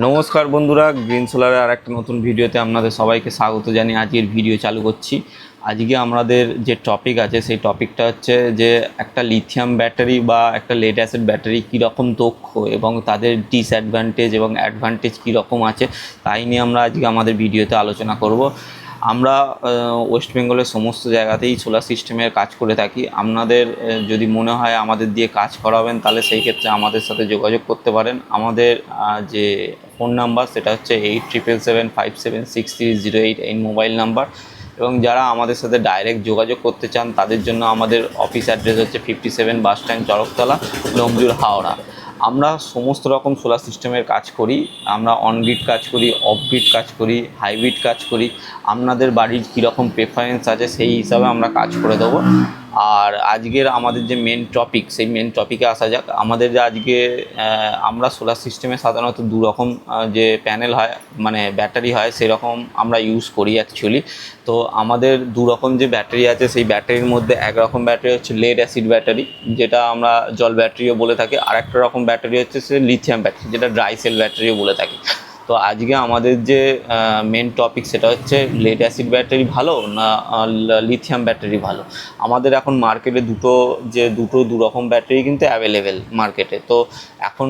নমস্কার বন্ধুরা, গ্রিন সোলারের আর একটা নতুন ভিডিওতে আপনাদের সবাইকে স্বাগত জানিয়ে আজকের ভিডিও চালু করছি। আজকে আমাদের যে টপিক আছে সেই টপিকটা হচ্ছে যে একটা লিথিয়াম ব্যাটারি বা একটা লেড অ্যাসিড ব্যাটারি কীরকম দক্ষ এবং তাদের ডিসঅ্যাডভান্টেজ এবং অ্যাডভান্টেজ কীরকম আছে তাই নিয়ে আমরা আজকে আমাদের ভিডিওতে আলোচনা করব। আমরা ওয়েস্ট বেঙ্গলের সমস্ত জায়গাতেই সোলার সিস্টেমের কাজ করে থাকি। আপনাদের যদি মনে হয় আমাদের দিয়ে কাজ করাবেন তাহলে সেই ক্ষেত্রে আমাদের সাথে যোগাযোগ করতে পারেন। আমাদের যে ফোন নাম্বার সেটা হচ্ছে 8775763088 এই মোবাইল নাম্বার। এবং যারা আমাদের সাথে ডাইরেক্ট যোগাযোগ করতে চান তাদের জন্য আমাদের অফিস অ্যাড্রেস হচ্ছে 57 বাস স্ট্যান্ড, চরকতলা, ডোমজুর, হাওড়া। আমরা সমস্ত রকম সোলার সিস্টেমের কাজ করি। আমরা অনগ্রিড কাজ করি, অফগ্রিড কাজ করি, হাইব্রিড কাজ করি। আপনাদের বাড়ির কীরকম প্রেফারেন্স আছে সেই হিসাবে আমরা কাজ করে দেবো। আর আজকের আমাদের যে মেন টপিক সেই মেন টপিকে আসা যাক। আমাদের যে আজকে আমরা সোলার সিস্টেমে সাধারণত দু রকম যে প্যানেল হয় মানে ব্যাটারি হয় সেরকম আমরা ইউজ করি অ্যাকচুয়ালি। তো আমাদের দু রকম যে ব্যাটারি আছে সেই ব্যাটারির মধ্যে এক রকম ব্যাটারি হচ্ছে লেড অ্যাসিড ব্যাটারি, যেটা আমরা জল ব্যাটারিও বলে থাকি। আর একটা রকম ব্যাটারি হচ্ছে সে লিথিয়াম ব্যাটারি, যেটা ড্রাই সেল ব্যাটারিও বলে থাকি। তো আজকে আমাদের যে মেন টপিক সেটা হচ্ছে লেড অ্যাসিড ব্যাটারি ভালো না লিথিয়াম ব্যাটারি ভালো। আমাদের এখন মার্কেটে দুটো দু রকম ব্যাটারি কিন্তু অ্যাভেলেবেল মার্কেটে। তো এখন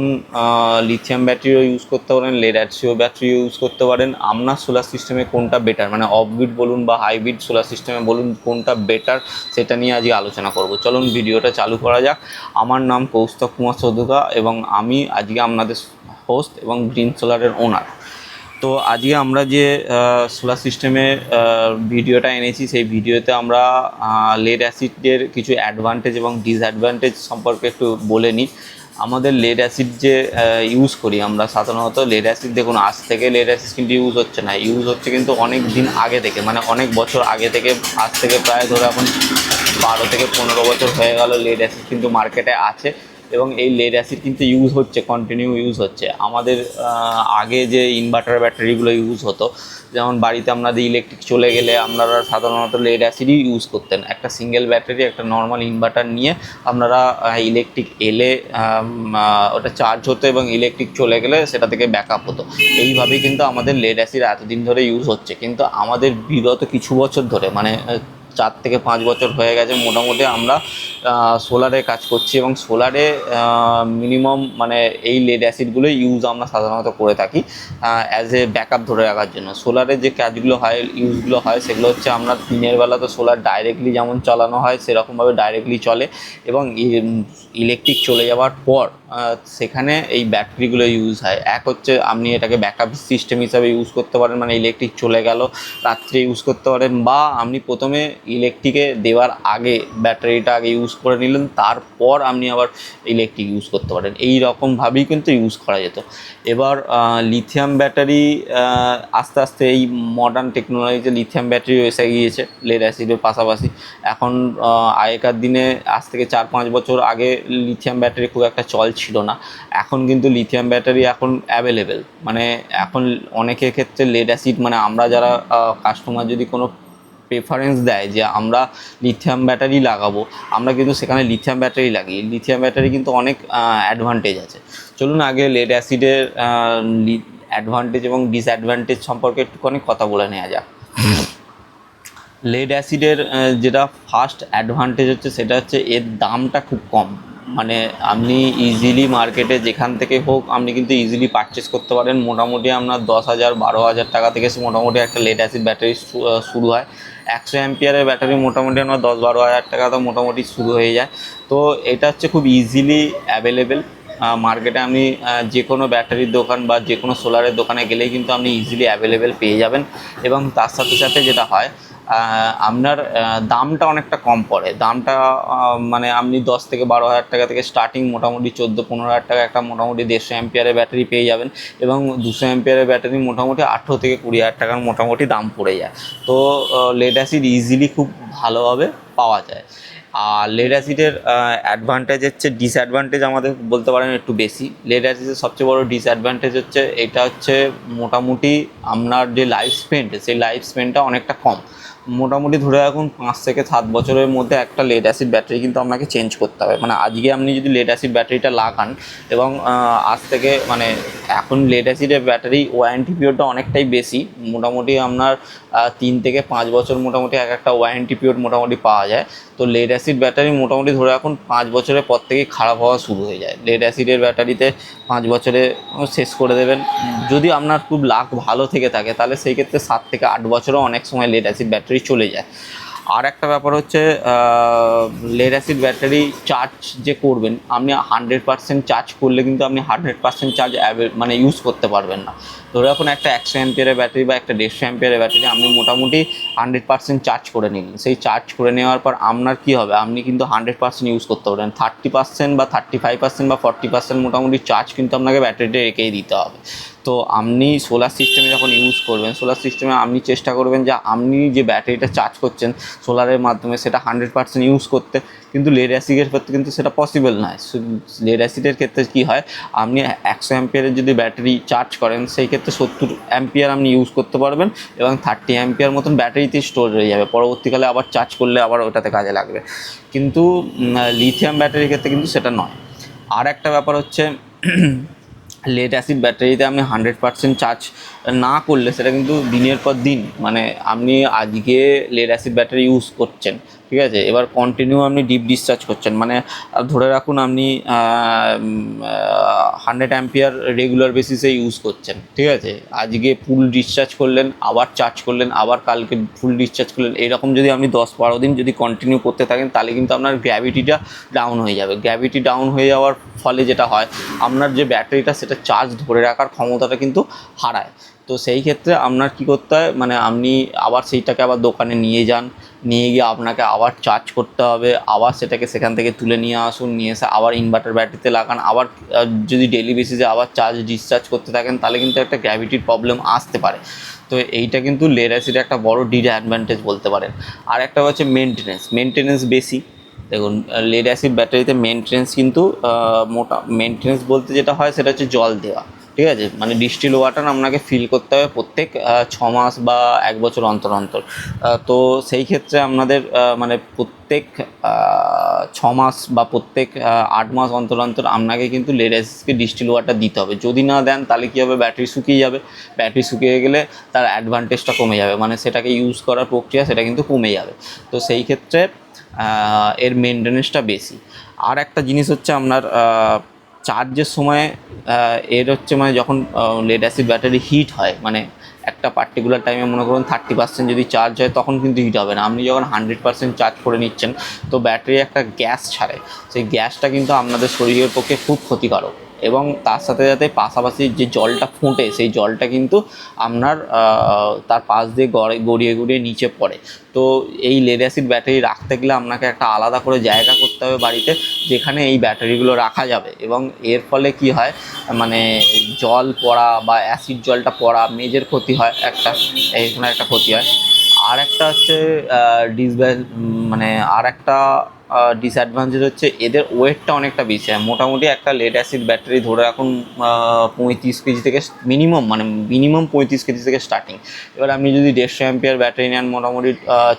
লিথিয়াম ব্যাটারিও ইউজ করতে পারেন, লেড অ্যাসিড ব্যাটারিও ইউজ করতে পারেন। আপনার সোলার সিস্টেমে কোনটা বেটার, মানে অফগ্রিড বলুন বা হাইব্রিড সোলার সিস্টেমে বলুন, কোনটা বেটার সেটা নিয়ে আজকে আলোচনা করব। চলুন ভিডিওটা চালু করা যাক। আমার নাম কৌস্তব কুমার চৌধুরী এবং আমি আজকে আপনাদের হোস্ট এবং গ্রিন সোলারের ওনার। তো আজকে আমরা যে সোলার সিস্টেমে ভিডিওটা এনেছি সেই ভিডিওতে আমরা লেড অ্যাসিডের কিছু অ্যাডভান্টেজ এবং ডিসঅ্যাডভান্টেজ সম্পর্কে একটু বলে নিই। আমাদের লেড অ্যাসিড যে ইউজ করি আমরা সাধারণত, লেড অ্যাসিড দেখুন আজ থেকে লেড অ্যাসিড কিন্তু ইউজ হচ্ছে না, ইউজ হচ্ছে কিন্তু অনেক দিন আগে থেকে, মানে অনেক বছর আগে থেকে। আজ থেকে প্রায় ধরো এখন 12 থেকে 15 বছর হয়ে গেল লেড অ্যাসিড কিন্তু মার্কেটে আছে এবং এই লেড অ্যাসিড কিন্তু ইউজ হচ্ছে, কন্টিনিউ ইউজ হচ্ছে। আমাদের আগে যে ইনভার্টার ব্যাটারিগুলো ইউজ হতো, যেমন বাড়িতে আপনাদের ইলেকট্রিক চলে গেলে আপনারা সাধারণত লেড অ্যাসিডই ইউজ করতেন। একটা সিঙ্গেল ব্যাটারি, একটা নর্মাল ইনভার্টার নিয়ে আপনারা ইলেকট্রিক এলে ওটা চার্জ হতো এবং ইলেকট্রিক চলে গেলে সেটা থেকে ব্যাকআপ হতো। এইভাবেই কিন্তু আমাদের লেড অ্যাসিড এতদিন ধরে ইউজ হচ্ছে। কিন্তু আমাদের বিগত কিছু বছর ধরে, মানে 4 থেকে 5 বছর হয়ে গেছে মোটামুটি আমরা সোলারে কাজ করছি এবং সোলারে মিনিমাম মানে এই লেড অ্যাসিডগুলো ইউজ আমরা সাধারণত করে থাকি অ্যাজ এ ব্যাকআপ ধরে রাখার জন্য। সোলারে যে কাজগুলো হয়, ইউজগুলো হয়, সেগুলো হচ্ছে আমরা দিনের বেলা তো সোলার ডাইরেক্টলি যেমন চালানো হয় সেরকমভাবে ডাইরেক্টলি চলে এবং ইলেকট্রিক চলে যাওয়ার পর সেখানে এই ব্যাটারিগুলো ইউজ হয়। এক হচ্ছে আপনি এটাকে ব্যাকআপ সিস্টেম হিসাবে ইউজ করতে পারেন, মানে ইলেকট্রিক চলে গেল রাত্রে ইউজ করতে পারেন, বা আপনি প্রথমে ইলেকট্রিকে দেওয়ার আগে ব্যাটারিটা আগে ইউজ করে নিলেন, তারপর আপনি আবার ইলেকট্রিক ইউজ করতে পারেন। এই রকমভাবেই কিন্তু ইউজ করা যেত। এবার লিথিয়াম ব্যাটারি আস্তে আস্তে এই মডার্ন টেকনোলজিতে লিথিয়াম ব্যাটারি এসে গিয়েছে লেড অ্যাসিডের পাশাপাশি। এখন আগেকার দিনে আজ থেকে 4-5 বছর আগে লিথিয়াম ব্যাটারি খুব একটা চল ছিল না। এখন কিন্তু লিথিয়াম ব্যাটারি এখন অ্যাভেলেবেল, মানে এখন অনেকের ক্ষেত্রে লেড অ্যাসিড, মানে আমরা যারা কাস্টমার যদি কোনো প্রেফারেন্স দেয় যে আমরা লিথিয়াম ব্যাটারি লাগাবো, আমরা কিন্তু সেখানে লিথিয়াম ব্যাটারি লাগিয়ে। লিথিয়াম ব্যাটারি কিন্তু অনেক অ্যাডভান্টেজ আছে। চলুন আগে লেড অ্যাসিডের অ্যাডভান্টেজ এবং ডিসঅ্যাডভান্টেজ সম্পর্কে একটুখানি কথা বলে নেওয়া যাক। লেড অ্যাসিডের যেটা ফার্স্ট অ্যাডভান্টেজ হচ্ছে সেটা হচ্ছে এর দামটা খুব কম। মানে আপনি ইজিলি মার্কেটে যেখান থেকে হোক আপনি কিন্তু ইজিলি পারচেস করতে পারেন। মোটামুটি আপনার 10,000-12,000 টাকা থেকে মোটামুটি একটা লেড অ্যাসিড ব্যাটারি শুরু হয়। 100 অ্যাম্পিয়ারের ব্যাটারি মোটামুটি আপনার 10-12 হাজার টাকা তো মোটামুটি শুরু হয়ে যায়। তো এটা হচ্ছে খুব ইজিলি অ্যাভেলেবেল মার্কেটে। আপনি যে কোনো ব্যাটারির দোকান বা যে কোনো সোলারের দোকানে গেলেই কিন্তু আপনি ইজিলি অ্যাভেলেবেল পেয়ে যাবেন। এবং তার সাথে সাথে যেটা হয় আপনার দামটা অনেকটা কম পড়ে। দামটা মানে আপনি 10,000-12,000 টাকা থেকে স্টার্টিং মোটামুটি 14-15,000 টাকা একটা মোটামুটি 150 অ্যাম্পিয়ারের ব্যাটারি পেয়ে যাবেন এবং 200 অ্যাম্পিয়ারের ব্যাটারি মোটামুটি 18,000-20,000 টাকার মোটামুটি দাম পড়ে যায়। তো লেড অ্যাসিড ইজিলি খুব ভালোভাবে পাওয়া যায়। আর লেড অ্যাসিডের অ্যাডভান্টেজ হচ্ছে, ডিসঅ্যাডভান্টেজ আমাদের বলতে পারেন একটু বেশি। লেড অ্যাসিডের সবচেয়ে বড় ডিসঅ্যাডভান্টেজ হচ্ছে এটা হচ্ছে মোটামুটি আপনার যে লাইফ স্পেন সেই লাইফ স্পেনটা অনেকটা কম। মোটামুটি ধরে রাখুন 5 থেকে 7 বছরের মধ্যে একটা লেড অ্যাসিড ব্যাটারি কিন্তু আপনাকে চেঞ্জ করতে হবে। মানে আজকে আপনি যদি লেড অ্যাসিড ব্যাটারিটা লাগান এবং আজ থেকে মানে এখন লেড অ্যাসিডের ব্যাটারি ওয়ারেন্টি পিরিয়ডটা অনেকটাই বেশি, মোটামুটি আপনার 3 থেকে 5 বছর মোটামুটি একটা ওয়ারেন্টি পিরিয়ড মোটামুটি পাওয়া যায়। তো লেড অ্যাসিড ব্যাটারি মোটামুটি ধরে রাখুন 5 বছরের পর থেকেই খারাপ হওয়া শুরু হয়ে যায়। লেড অ্যাসিডের ব্যাটারিতে 5 বছরে শেষ করে দেবেন। যদি আপনার খুব লাক ভালো থেকে থাকে তাহলে সেই ক্ষেত্রে 7 থেকে 8 বছরও অনেক সময় লেড অ্যাসিড ব্যাটারি চলে যায়। আর একটা ব্যাপার হচ্ছে লেড অ্যাসিড ব্যাটারি চার্জ যে করবেন, আপনি 100% চার্জ করলে কিন্তু আপনি 100% চার্জ মানে ইউজ করতে পারবেন না। ধরে রাখুন একটা 100 অ্যাম্পিয়ারের ব্যাটারি বা একটা 150 অ্যাম্পিয়ারের ব্যাটারি আপনি মোটামুটি 100% চার্জ করে নিলেন। সেই চার্জ করে নেওয়ার পর আপনার কী হবে, আপনি কিন্তু 100% ইউজ করতে পারবেন। 30% বা 35% বা 40% মোটামুটি চার্জ কিন্তু আপনাকে ব্যাটারিটা রেখেই দিতে হবে। তো আপনি সোলার সিস্টেমে যখন ইউজ করবেন, সোলার সিস্টেমে আপনি চেষ্টা করবেন যে আপনি যে ব্যাটারিটা চার্জ করছেন সোলারের মাধ্যমে সেটা 100% ইউজ করতে। কিন্তু লেড অ্যাসিডের ক্ষেত্রে কিন্তু সেটা পসিবল নয়। লেড অ্যাসিডের ক্ষেত্রে কী হয়, আপনি 100 অ্যাম্পিয়ারের যদি ব্যাটারি চার্জ করেন সেই ক্ষেত্রে 70 অ্যাম্পিয়ার আপনি ইউজ করতে পারবেন এবং 30 অ্যাম্পিয়ার মতন ব্যাটারিতে স্টোর হয়ে যাবে, পরবর্তীকালে আবার চার্জ করলে আবার ওটাতে কাজে লাগবে। কিন্তু লিথিয়াম ব্যাটারির ক্ষেত্রে কিন্তু সেটা নয়। আর একটা ব্যাপার হচ্ছে লেড অ্যাসিড ব্যাটারিতে আপনি 100% চার্জ না করলে সেটা কিন্তু দিনের পর দিন, মানে আপনি আজকে লেড অ্যাসিড ব্যাটারি ইউজ করছেন, ঠিক আছে, এবার কন্টিনিউ আপনি ডিপ ডিসচার্জ করছেন, মানে ধরে রাখুন আপনি 100 অ্যাম্পিয়ার রেগুলার বেসিসে ইউজ করছেন, ঠিক আছে, আজকে ফুল ডিসচার্জ করলেন, আবার চার্জ করলেন, আবার কালকে ফুল ডিসচার্জ করলেন, এরকম যদি আপনি 10-12 দিন যদি কন্টিনিউ করতে থাকেন তাহলে কিন্তু আপনার গ্র্যাভিটিটা ডাউন হয়ে যাবে। গ্র্যাভিটি ডাউন হয়ে যাওয়ার ফলে যেটা হয়, আপনার যে ব্যাটারিটা সেটা চার্জ ধরে রাখার ক্ষমতাটা কিন্তু হারায়। তো সেই ক্ষেত্রে আপনার কী করতে হয়, মানে আপনি আবার সেইটাকে আবার দোকানে নিয়ে যান, নিয়ে গিয়ে আপনাকে আবার চার্জ করতে হবে, আবার সেটাকে সেখান থেকে তুলে নিয়ে আসুন, নিয়ে এসে আবার ইনভার্টার ব্যাটারিতে লাগান, আবার যদি ডেলি বেসিসে আবার চার্জ ডিসচার্জ করতে থাকেন তাহলে কিন্তু একটা গ্র্যাভিটির প্রবলেম আসতে পারে। তো এইটা কিন্তু লেড অ্যাসিডের একটা বড় ডিসঅ্যাডভান্টেজ বলতে পারেন। আর একটা হচ্ছে মেনটেনেন্স বেশি। দেখুন লেড অ্যাসিড ব্যাটারিতে মেনটেনেন্স কিন্তু মোটা মেনটেনেন্স বলতে যেটা হয় সেটা হচ্ছে জল দেওয়া, ঠিক আছে, মানে ডিস্টিল ওয়াটার আপনাকে ফিল করতে হবে প্রত্যেক 6 মাস বা 1 বছর অন্তর অন্তর। তো সেই ক্ষেত্রে আপনাদের মানে প্রত্যেক 6 মাস বা প্রত্যেক 8 মাস অন্তর অন্তর আপনাকে কিন্তু লেড অ্যাসিডকে ডিস্টিল ওয়াটার দিতে হবে। যদি না দেন তাহলে কী হবে, ব্যাটারি শুকিয়ে যাবে, ব্যাটারি শুকিয়ে গেলে তার অ্যাডভান্টেজটা কমে যাবে, মানে সেটাকে ইউজ করার প্রক্রিয়া সেটা কিন্তু কমে যাবে। তো সেই ক্ষেত্রে এর মেনটেনেন্সটা বেশি। আর একটা জিনিস হচ্ছে আপনার চার্জের সময় এর হচ্ছে মানে যখন লেড অ্যাসিড ব্যাটারি হিট হয়, মানে একটা পার্টিকুলার টাইমে মনে করুন 30% যদি চার্জ হয় তখন কিন্তু হিট হবে না। আপনি যখন 100% চার্জ করে নিচ্ছেন তো ব্যাটারি একটা গ্যাস ছাড়ে, সেই গ্যাসটা কিন্তু আপনাদের শরীরের পক্ষে খুব ক্ষতিকারক। এবং তার সাথে সাথে পাশাপাশি যে জলটা ফোটে সেই জলটা কিন্তু আপনার তার পাশ দিয়ে গড়িয়ে গড়িয়ে নিচে পড়ে। তো এই লেড অ্যাসিড ব্যাটারি রাখতে গেলে আপনাকে একটা আলাদা করে জায়গা করতে হবে বাড়িতে, যেখানে এই ব্যাটারিগুলো রাখা যাবে। এবং এর ফলে কি হয়, মানে জল পড়া বা অ্যাসিড জলটা পড়া, মেজের ক্ষতি হয় একটা, এইখানে একটা ক্ষতি হয়। আর একটা হচ্ছে মানে আর একটা ডিসঅ্যাডভান্টেজ হচ্ছে এদের ওয়েটটা অনেকটা বেশি হয়। মোটামুটি একটা লেড অ্যাসিড ব্যাটারি ধরে রাখুন 35 কেজি থেকে মিনিমাম 35 কেজি থেকে স্টার্টিং। এবার আপনি যদি 150 অ্যাম্পিয়ার ব্যাটারি নেন মোটামুটি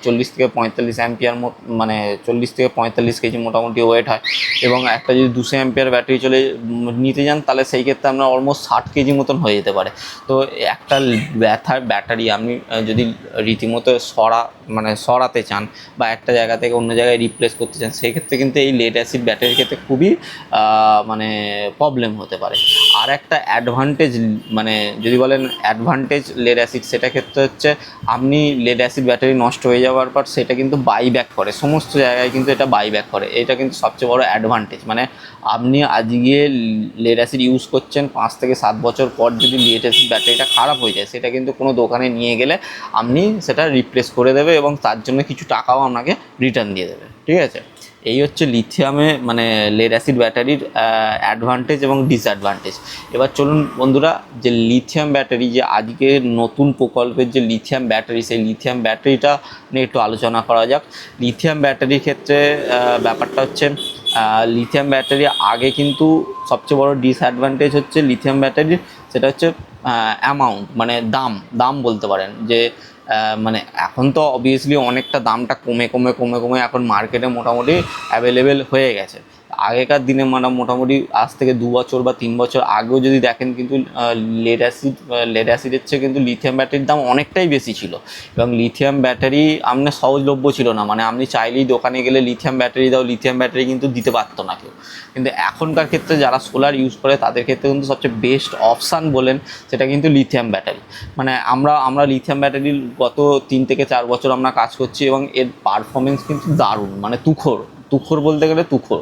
40 থেকে 45 অ্যাম্পিয়ার মানে 40 থেকে 45 কেজি মোটামুটি ওয়েট হয়। এবং একটা যদি 200 অ্যাম্পিয়ার ব্যাটারি নিতে যান তাহলে সেই ক্ষেত্রে আপনার অলমোস্ট 60 কেজি মতন হয়ে যেতে পারে। তো একটা ব্যাটারি আপনি যদি রীতিমতো সরাতে চান বা একটা জায়গা থেকে অন্য জায়গায় রিপ্লেস করতে চান, সেক্ষেত্রে কিন্তু এই লেড অ্যাসিড ব্যাটারির ক্ষেত্রে খুবই মানে প্রবলেম হতে পারে। আর একটা অ্যাডভান্টেজ, মানে যদি বলেন অ্যাডভান্টেজ লেড অ্যাসিড, সেটা ক্ষেত্রে হচ্ছে আপনি লেড অ্যাসিড ব্যাটারি নষ্ট হয়ে যাওয়ার পর সেটা কিন্তু বাইব্যাক করে, সমস্ত জায়গায় কিন্তু এটা বাইব্যাক করে। এটা কিন্তু সবচেয়ে বড় অ্যাডভান্টেজ। মানে আপনি আজকে লেড অ্যাসিড ইউজ করছেন, 5 থেকে 7 বছর পর যদি লেড অ্যাসিড ব্যাটারিটা খারাপ হয়ে যায় সেটা কিন্তু কোনো দোকানে নিয়ে গেলে আপনি সেটা রিপ্লেস করে দেবে এবং তার জন্য কিছু টাকাও আপনাকে রিটার্ন দিয়ে দেবে, ঠিক আছে। এই হচ্ছে লিথিয়ামে মানে লেড অ্যাসিড ব্যাটারির অ্যাডভান্টেজ এবং ডিসঅ্যাডভান্টেজ। এবার চলুন বন্ধুরা, যে লিথিয়াম ব্যাটারি, যে আজকে নতুন প্রকল্পের যে লিথিয়াম ব্যাটারি, সেই লিথিয়াম ব্যাটারিটা নিয়ে একটু আলোচনা করা যাক। লিথিয়াম ব্যাটারির ক্ষেত্রে ব্যাপারটা হচ্ছে লিথিয়াম ব্যাটারি আগে কিন্তু সবচেয়ে বড় ডিসঅ্যাডভান্টেজ হচ্ছে লিথিয়াম ব্যাটারির, সেটা হচ্ছে অ্যামাউন্ট, মানে দাম বলতে পারেন। যে মানে এখন তো অবভিয়াসলি অনেকটা দামটা কমে কমে কমে কমে এখন মার্কেটে মোটামুটি অ্যাভেলেবেল হয়ে গেছে। আগেকার দিনে মানে মোটামুটি আজ থেকে 2 বছর বা 3 বছর আগেও যদি দেখেন কিন্তু লেড অ্যাসিডের চেয়ে কিন্তু লিথিয়াম ব্যাটারির দাম অনেকটাই বেশি ছিল, এবং লিথিয়াম ব্যাটারি আপনার সহজলভ্য ছিল না, মানে আপনি চাইলেই দোকানে গেলে লিথিয়াম ব্যাটারি দাও, লিথিয়াম ব্যাটারি কিন্তু দিতে পারতো না কেউ। কিন্তু এখনকার ক্ষেত্রে যারা সোলার ইউজ করে তাদের ক্ষেত্রে কিন্তু সবচেয়ে বেস্ট অপশান বলেন সেটা কিন্তু লিথিয়াম ব্যাটারি। মানে আমরা লিথিয়াম ব্যাটারির গত 3 থেকে 4 বছর আমরা কাজ করছি এবং এর পারফরমেন্স কিন্তু দারুণ, মানে তুখর তুখর বলতে গেলে তুখর।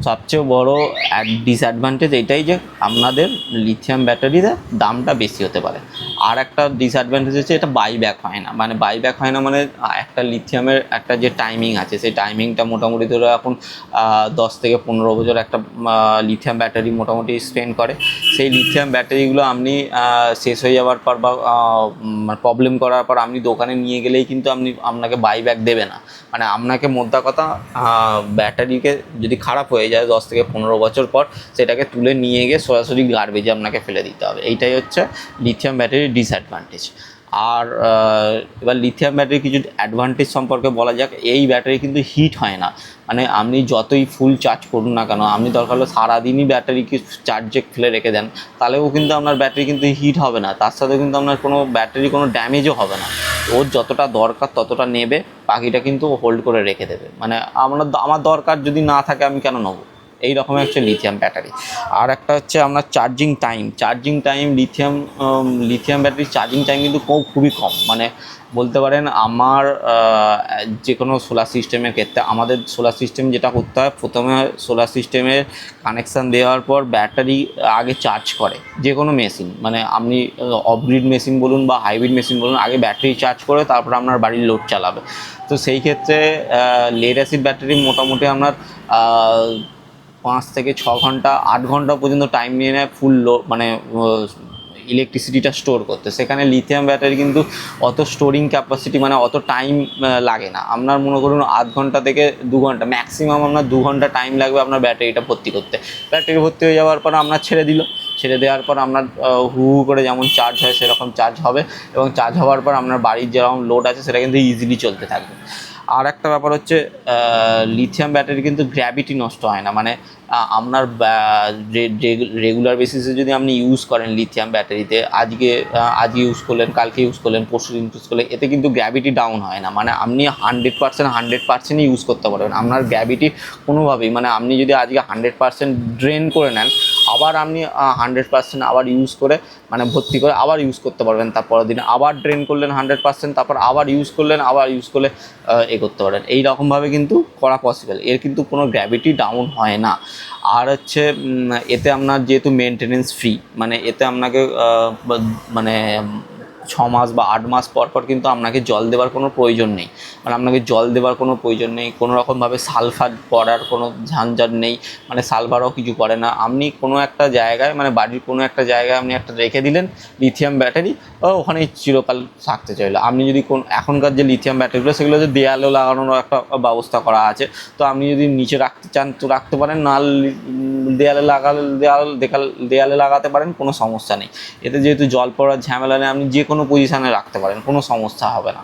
সবচেয়ে বড় ডিসঅ্যাডভান্টেজ এটাই যে আপনাদের লিথিয়াম ব্যাটারিতে দামটা বেশি হতে পারে। আর একটা ডিসঅ্যাডভান্টেজ হচ্ছে এটা বাইব্যাক হয় না, মানে বাইব্যাক হয় না মানে একটা লিথিয়ামের একটা যে টাইমিং আছে সেই টাইমিংটা মোটামুটি ধরো এখন 10 থেকে 15 বছর একটা লিথিয়াম ব্যাটারি মোটামুটি স্পেন্ড করে। সেই লিথিয়াম ব্যাটারিগুলো আপনি শেষ হয়ে যাওয়ার পর বা প্রবলেম করার পর আপনি দোকানে নিয়ে গেলেই কিন্তু আপনাকে বাইব্যাক দেবে না। মানে আপনাকে মোদ্দা কথা ব্যাটারিকে যদি খারাপ হয়ে যায় 10 থেকে 15 বছর পর সেটাকে তুলে নিয়ে গিয়ে সরাসরি গার্বেজে আপনাকে ফেলে দিতে হবে। এইটাই হচ্ছে লিথিয়াম ব্যাটারির ডিসঅ্যাডভান্টেজ। আর এবার লিথিয়াম ব্যাটারির কিছু অ্যাডভান্টেজ সম্পর্কে বলা যাক। এই ব্যাটারি কিন্তু হিট হয় না, মানে আপনি যতই ফুল চার্জ করুন না কেন, আপনি দরকার হলে সারাদিনই ব্যাটারিকে চার্জে ফেলে রেখে দেন, তাহলেও কিন্তু আপনার ব্যাটারি কিন্তু হিট হবে না, তার সাথে কিন্তু আপনার কোনো ব্যাটারি কোনো ড্যামেজও হবে না। ওর যতটা দরকার ততটা নেবে, বাকিটা কিন্তু হোল্ড করে রেখে দেবে। মানে আমার দরকার যদি না থাকে আমি কেন নেবো, এই রকমের হচ্ছে লিথিয়াম ব্যাটারি। আর একটা হচ্ছে আপনার চার্জিং টাইম লিথিয়াম ব্যাটারির চার্জিং টাইম কিন্তু খুবই কম। মানে বলতে পারেন আমার যে কোনো সোলার সিস্টেমের ক্ষেত্রে আমাদের সোলার সিস্টেম যেটা করতে হয়, প্রথমে সোলার সিস্টেমের কানেকশান দেওয়ার পর ব্যাটারি আগে চার্জ করে যে কোনো মেশিন, মানে আপনি অফগ্রিড মেশিন বলুন বা হাইব্রিড মেশিন বলুন, আগে ব্যাটারি চার্জ করে তারপর আপনার বাড়ির লোড চালাবে। তো সেই ক্ষেত্রে লেড অ্যাসিড ব্যাটারি মোটামুটি আপনার 5 থেকে 6 ঘন্টা 8 ঘন্টা পর্যন্ত টাইম নিয়ে নেয় ফুল মানে ইলেকট্রিসিটিটা স্টোর করতে। সেখানে লিথিয়াম ব্যাটারি কিন্তু অত স্টোরিং ক্যাপাসিটি মানে অত টাইম লাগে না। আপনার মনে করুন আধ ঘন্টা থেকে 2 ঘন্টা, ম্যাক্সিমাম আপনার 2 ঘন্টা টাইম লাগবে আপনার ব্যাটারিটা ভর্তি করতে। ব্যাটারি ভর্তি হয়ে যাওয়ার পর আপনার ছেড়ে দেওয়ার পর আপনার হু করে যেমন চার্জ হয় সেরকম চার্জ হবে, এবং চার্জ হওয়ার পর আপনার বাড়ির যেরকম লোড আছে সেটা কিন্তু ইজিলি চলতে থাকবে। আর একটা ব্যাপার হচ্ছে লিথিয়াম ব্যাটারি কিন্তু গ্র্যাভিটি নষ্ট হয় না, মানে আপনার রেগুলার বেসিসে যদি আপনি ইউজ করেন লিথিয়াম ব্যাটারিতে, আজকে ইউজ করলেন, কালকে ইউজ করলেন, পরশু দিন ইউজ করলেন, এতে কিন্তু গ্র্যাভিটি ডাউন হয় না। মানে আপনি 100% ইউজ করতে পারবেন, আপনার গ্র্যাভিটি কোনোভাবেই, মানে আপনি যদি আজকে 100% ড্রেন করে নেন, আবার আপনি 100% আবার ইউজ করে মানে ভর্তি করে আবার ইউজ করতে পারবেন। তারপরের দিনে আবার ড্রেন করলেন 100%, তারপর আবার ইউজ করলেন, আবার ইউজ করলে করতে পারেন। এই রকমভাবে কিন্তু করা পসিবল, এর কিন্তু কোনো গ্র্যাভিটি ডাউন হয় না। আর হচ্ছে এতে আপনার যেহেতু মেনটেনেন্স ফ্রি, মানে এতে আপনাকে মানে 6 মাস বা 8 মাস পর পর কিন্তু আপনাকে জল দেওয়ার কোনো প্রয়োজন নেই। মানে আপনাকে জল দেওয়ার কোনো প্রয়োজন নেই, কোনো রকমভাবে সালফার করার কোনো ঝঞ্ঝাট নেই, মানে সালফারও কিছু করে না। আপনি কোনো একটা জায়গায় মানে বাড়ির কোনো একটা জায়গায় আপনি একটা রেখে দিলেন লিথিয়াম ব্যাটারি, ওখানেই চিরকাল থাকতে চাইলো। আপনি যদি এখনকার যে লিথিয়াম ব্যাটারিগুলো সেগুলো যে দেয়ালেও লাগানোর একটা ব্যবস্থা করা আছে, তো আপনি যদি নিচে রাখতে চান তো রাখতে পারেন, না দেয়ালে লাগাতে পারেন, কোনো সমস্যা নেই। এতে যেহেতু জল পড়ার ঝামেলা নেই, আপনি যে কোনো পজিশানে রাখতে পারেন, কোনো সমস্যা হবে না।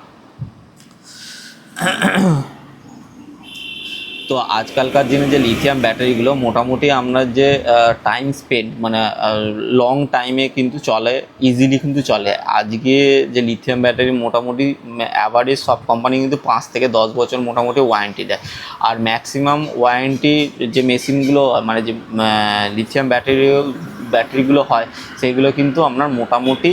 তো আজকালকার দিনে যে লিথিয়াম ব্যাটারিগুলো মোটামুটি আমরা যে টাইম স্পেন্ড মানে লং টাইমে কিন্তু চলে, ইজিলি কিন্তু চলে। আজকে যে লিথিয়াম ব্যাটারি মোটামুটি অ্যাভারেজ সব কোম্পানি কিন্তু 5 থেকে 10 বছর মোটামুটি ওয়ারেন্টি দেয়। আর ম্যাক্সিমাম ওয়ারেন্টি যে মেশিনগুলো মানে যে লিথিয়াম ব্যাটারিগুলো হয় সেগুলো কিন্তু আপনার মোটামুটি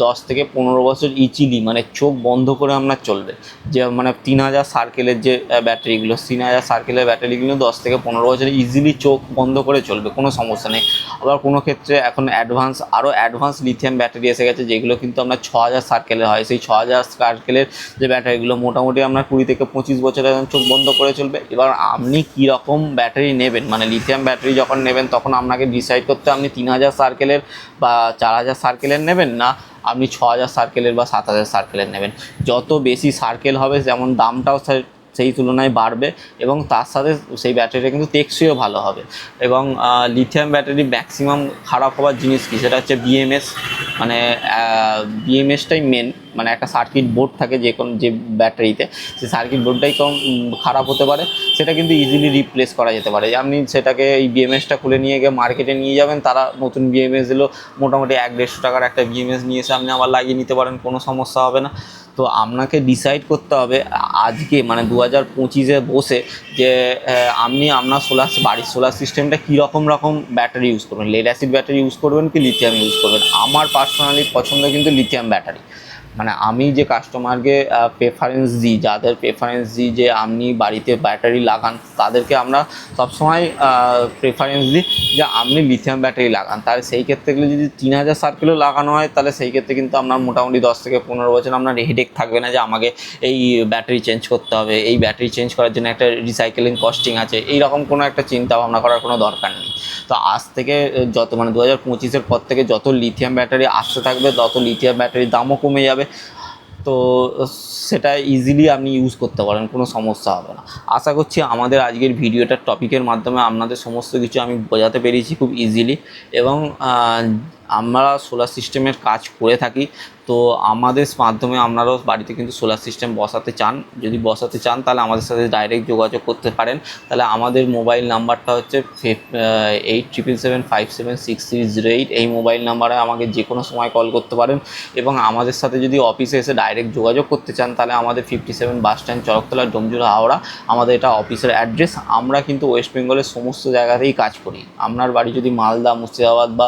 10 থেকে 15 বছর ইজিলি মানে চোখ বন্ধ করে আপনার চলবে। যে মানে 3000 সার্কেলের যে ব্যাটারিগুলো 3000 সার্কেলের ব্যাটারিগুলো 10 থেকে 15 বছর ইজিলি চোখ বন্ধ করে চলবে, কোনো সমস্যা নেই। আবার কোনো ক্ষেত্রে এখন আরও অ্যাডভান্স লিথিয়াম ব্যাটারি এসে গেছে যেগুলো কিন্তু আপনার 6000 সার্কেলের হয়। সেই 6000 সার্কেলের যে ব্যাটারিগুলো মোটামুটি আপনার 20 থেকে 25 বছরের চোখ বন্ধ করে চলবে। এবার আপনি কীরকম ব্যাটারি নেবেন, মানে লিথিয়াম ব্যাটারি যখন নেবেন তখন আপনাকে ডিসাইড করতে আপনি 3000 সার্কেলের বা 4000 সার্কেলের নেবেন, না আপনি 6000 সার্কেলের বা 7000 সার্কেলের নেবেন। যত বেশি সার্কেল হবে যেমন দামটাও সেই তুলনায় বাড়বে এবং তার সাথে সেই ব্যাটারিটা কিন্তু টেকসইও ভালো হবে। এবং লিথিয়াম ব্যাটারি ম্যাক্সিমাম খারাপ হওয়ার জিনিস কি, সেটা হচ্ছে বিএমএস, মানে বিএমএসটাই মেন, মানে একটা সার্কিট বোর্ড থাকে যে ব্যাটারিতে, সেই সার্কিট বোর্ডটাই কম খারাপ হতে পারে। সেটা কিন্তু ইজিলি রিপ্লেস করা যেতে পারে। আপনি সেটাকে এই বিএমএসটা খুলে নিয়ে গিয়ে মার্কেটে নিয়ে যাবেন, তারা নতুন বিএমএস দিল, মোটামুটি 100-150 টাকার একটা বিএমএস নিয়ে এসে আপনি আবার লাগিয়ে নিতে পারেন, কোনো সমস্যা হবে না। তো আপনাকে ডিসাইড করতে হবে আজকে, মানে 2025-এ বসে, যে আপনি আপনার বাড়ির সোলার সিস্টেমটা কীরকম ব্যাটারি ইউজ করবেন। লেড অ্যাসিড ব্যাটারি ইউজ করবেন কি লিথিয়াম ইউজ করবেন। আমার পার্সোনালি পছন্দ কিন্তু লিথিয়াম ব্যাটারি। মানে আমি যে কাস্টমারকে প্রেফারেন্স দিই, যাদের প্রেফারেন্স দিই যে আপনি বাড়িতে ব্যাটারি লাগান, তাদেরকে আমরা সবসময় প্রেফারেন্স দিই যে আপনি লিথিয়াম ব্যাটারি লাগান। তাহলে সেই ক্ষেত্রে গেলে যদি 3000 সার্কেলও লাগানো হয়, তাহলে সেই ক্ষেত্রে কিন্তু আপনার মোটামুটি 10 থেকে 15 বছর আপনার হেডেক থাকবে না যে আমাকে এই ব্যাটারি চেঞ্জ করতে হবে, এই ব্যাটারি চেঞ্জ করার জন্য একটা রিসাইকেলিং কস্টিং আছে, এইরকম কোনো একটা চিন্তা ভাবনা করার কোনো দরকার নেই। তো আজ থেকে যত, মানে 2025-এর পর থেকে যত লিথিয়াম ব্যাটারি আসতে থাকবে, তত লিথিয়াম ব্যাটারির দামও কমে যাবে। তো সেটা ইজিলি আপনি ইউজ করতে পারেন, কোনো সমস্যা হবে না। আশা করছি আমাদের আজকের ভিডিওটার টপিকের মাধ্যমে আপনাদের সমস্ত কিছু আমি বোঝাতে পেরেছি খুব ইজিলি। এবং আমরা সোলার সিস্টেমের কাজ করে থাকি, তো আমাদের মাধ্যমে আপনারাও বাড়িতে কিন্তু সোলার সিস্টেম বসাতে চান, যদি বসাতে চান তাহলে আমাদের সাথে ডাইরেক্ট যোগাযোগ করতে পারেন। তাহলে আমাদের মোবাইল নাম্বারটা হচ্ছে 8777576308। এই মোবাইল নাম্বারে আমাকে যে কোনো সময় কল করতে পারেন। এবং আমাদের সাথে যদি অফিসে এসে ডাইরেক্ট যোগাযোগ করতে চান, তাহলে আমাদের 57 বাস স্ট্যান্ড, চরকতলা, ডোমজুড়, হাওড়া আমাদের এটা অফিসের অ্যাড্রেস। আমরা কিন্তু ওয়েস্ট বেঙ্গলের সমস্ত জায়গাতেই কাজ করি। আপনার বাড়ি যদি মালদা, মুর্শিদাবাদ বা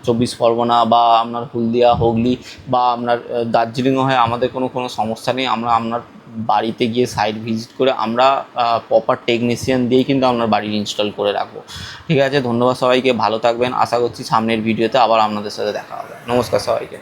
24 পরগনা বা আপনার হলদিয়া, হুগলি বা আপনার দার্জিলিংও হয়, আমাদের কোনো সমস্যা নেই। আমরা আপনার বাড়িতে গিয়ে সাইট ভিজিট করে আমরা প্রপার টেকনিশিয়ান দিয়েই কিন্তু আপনার বাড়ির ইনস্টল করে রাখবো। ঠিক আছে, ধন্যবাদ সবাইকে, ভালো থাকবেন। আশা করছি সামনের ভিডিওতে আবার আপনাদের সাথে দেখা হবে। নমস্কার সবাইকে।